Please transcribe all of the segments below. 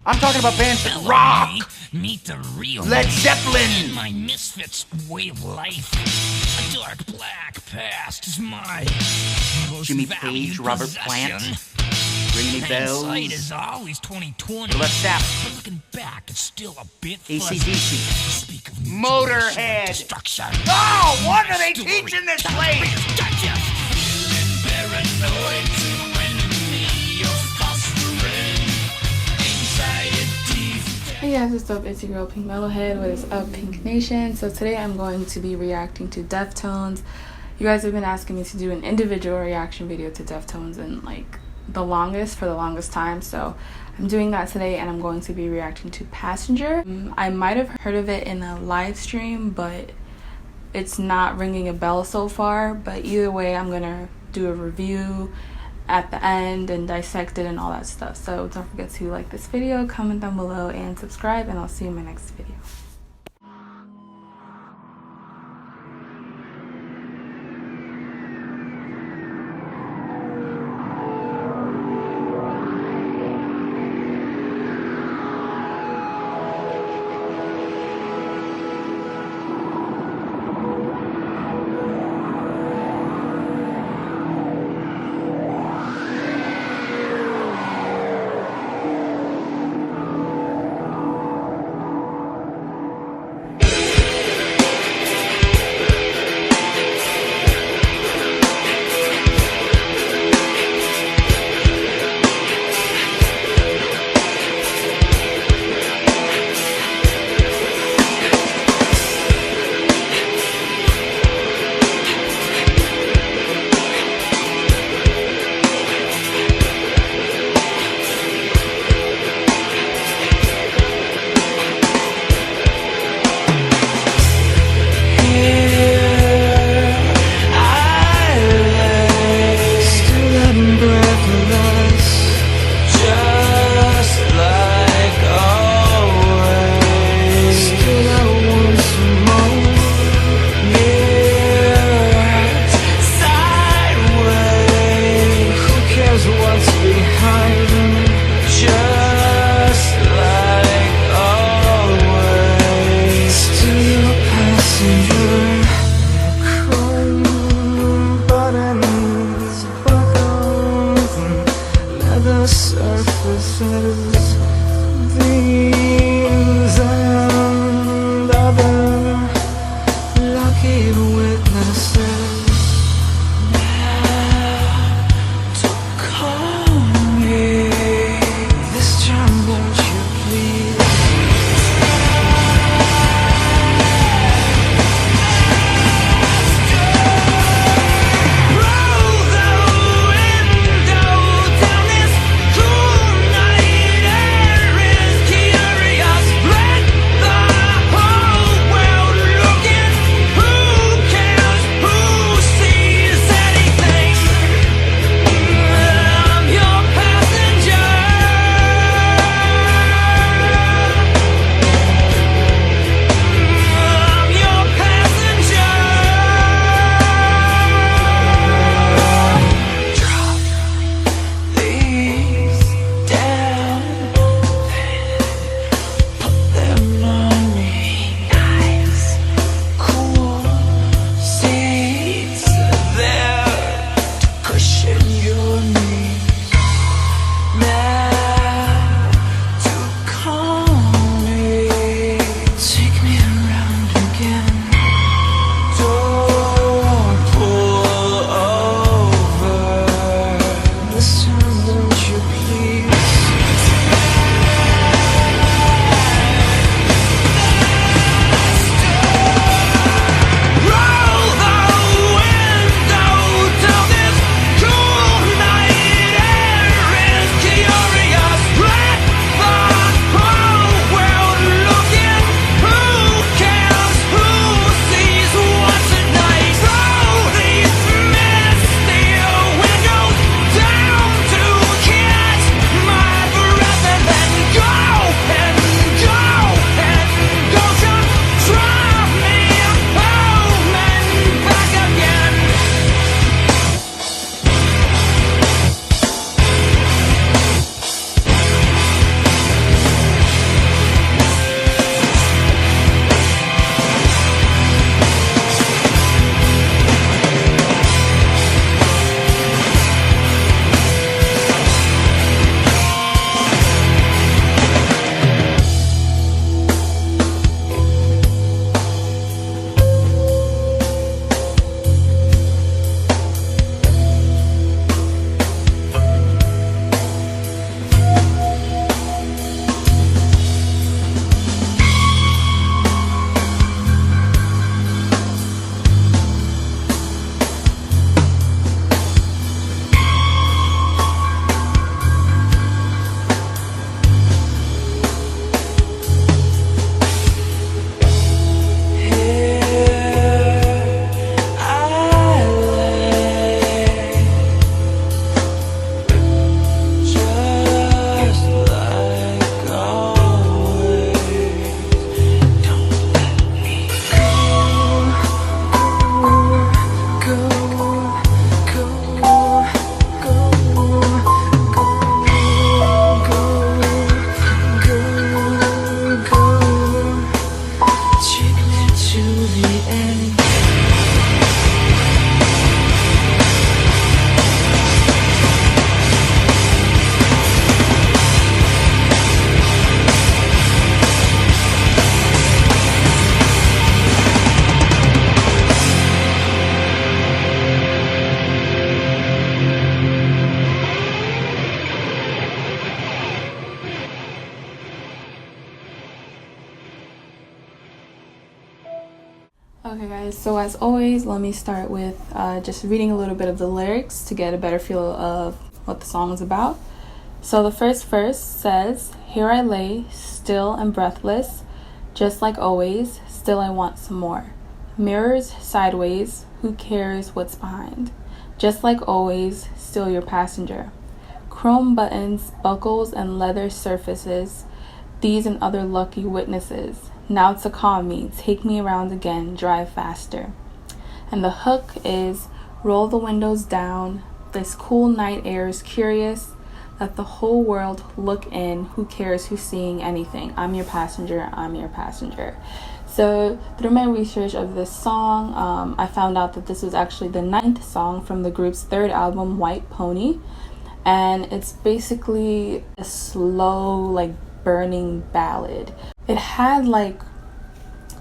I'm talking about bands that rock. Meet the real Led me Zeppelin. and my misfits way of life. A dark black past is my most Jimmy valued Page, Robert possession. Plant. Ring any bells? Hindsight is always 2020. What about Sabbath? But looking back, it's still a bit fuzzy. AC/DC. Speak of Motorhead. destruction. Oh, what are they teaching this place? Gotcha. Feeling paranoid to enemy of fostering anxiety. Hey guys, what's up? It's your girl PinkMetalHead. What is up, Pink Nation? So today I'm going to be reacting to Deftones. You guys have been asking me to do an individual reaction video to Deftones for the longest time. So I'm doing that today, and I'm going to be reacting to Passenger. I might have heard of it in a live stream, but it's not ringing a bell so far. But either way, I'm gonna do a review at the end and dissect it and all that stuff. So don't forget to like this video, comment down below, and subscribe, and I'll see you in my next video. Okay guys, so as always, let me start with just reading a little bit of the lyrics to get a better feel of what the song is about. So the first verse says, "Here I lay, still and breathless, just like always, still I want some more. Mirrors sideways, who cares what's behind? Just like always, still your passenger. Chrome buttons, buckles, and leather surfaces, these and other lucky witnesses. Now to calm me, take me around again, drive faster." And the hook is, "Roll the windows down, this cool night air is curious. Let the whole world look in, who cares who's seeing anything? I'm your passenger, I'm your passenger." So through my research of this song, I found out that this was actually the 9th song from the group's 3rd album, White Pony. And it's basically a slow, like, burning ballad. It had like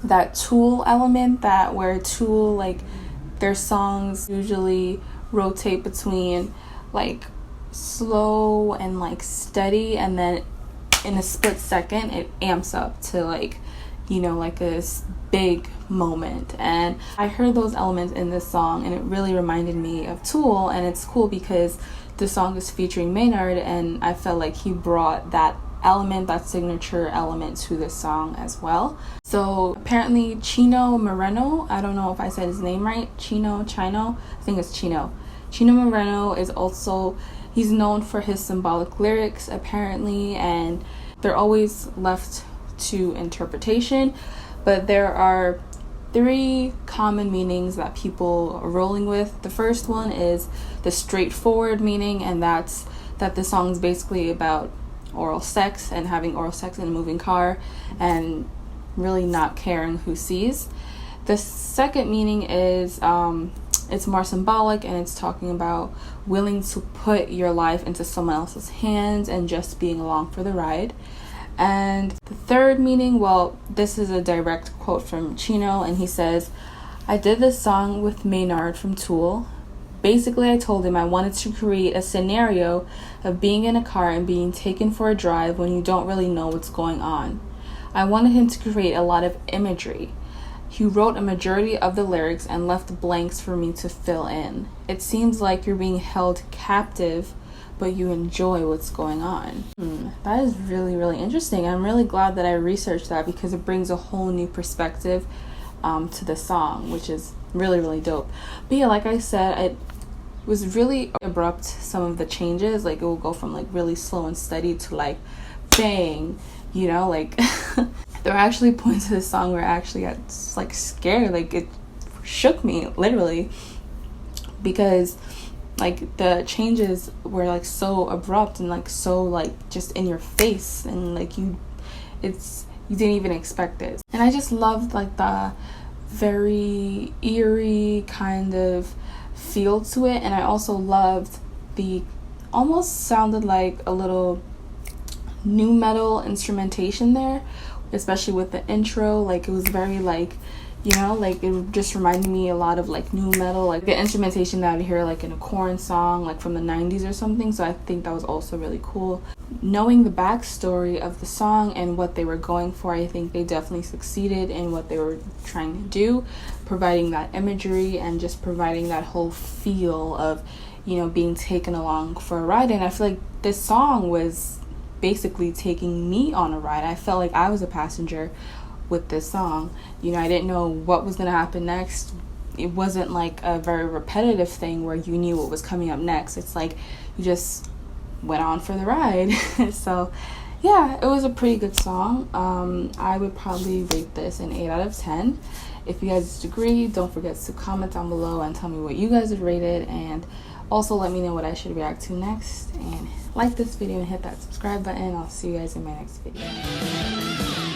that Tool element, that where Tool, like, their songs usually rotate between like slow and like steady, and then in a split second it amps up to like, you know, like this big moment. And I heard those elements in this song and it really reminded me of Tool. And it's cool because the song is featuring Maynard, and I felt like he brought that element, that signature element to this song as well. So apparently Chino Moreno, I don't know if I said his name right, Chino, I think it's Chino Moreno is also, he's known for his symbolic lyrics apparently, and they're always left to interpretation, but there are 3 common meanings that people are rolling with. The first one is the straightforward meaning, and that's that the song is basically about oral sex and having oral sex in a moving car and really not caring who sees. The second meaning is it's more symbolic, and it's talking about willing to put your life into someone else's hands and just being along for the ride. And the third meaning, well, this is a direct quote from Chino, and he says, "I did this song with Maynard from Tool. Basically, I told him I wanted to create a scenario of being in a car and being taken for a drive when you don't really know what's going on. I wanted him to create a lot of imagery. He wrote a majority of the lyrics and left blanks for me to fill in. It seems like you're being held captive, but you enjoy what's going on." That is really, really interesting. I'm really glad that I researched that because it brings a whole new perspective to the song, which is really, really dope. But yeah, like I said, it was really abrupt, some of the changes. Like, it will go from like really slow and steady to like bang, you know, like there were actually points of the song where I actually got like scared. Like, it shook me literally, because like the changes were like so abrupt and like so like just in your face, and like you didn't even expect it. And I just loved like the very eerie kind of feel to it, and I also loved the almost sounded like a little nu metal instrumentation there, especially with the intro. Like, it was very like, you know, like it just reminded me a lot of like nu metal, like the instrumentation that I'd hear like in a Korn song like from the 90s or something. So I think that was also really cool. Knowing the backstory of the song and what they were going for, I think they definitely succeeded in what they were trying to do, providing that imagery and just providing that whole feel of, you know, being taken along for a ride. And I feel like this song was basically taking me on a ride. I felt like I was a passenger with this song. You know, I didn't know what was going to happen next. It wasn't like a very repetitive thing where you knew what was coming up next. It's like you just went on for the ride. So yeah, it was a pretty good song. I would probably rate this an 8 out of 10. If you guys disagree, don't forget to comment down below and tell me what you guys would rate it, and also let me know what I should react to next. And like this video and hit that subscribe button. I'll see you guys in my next video.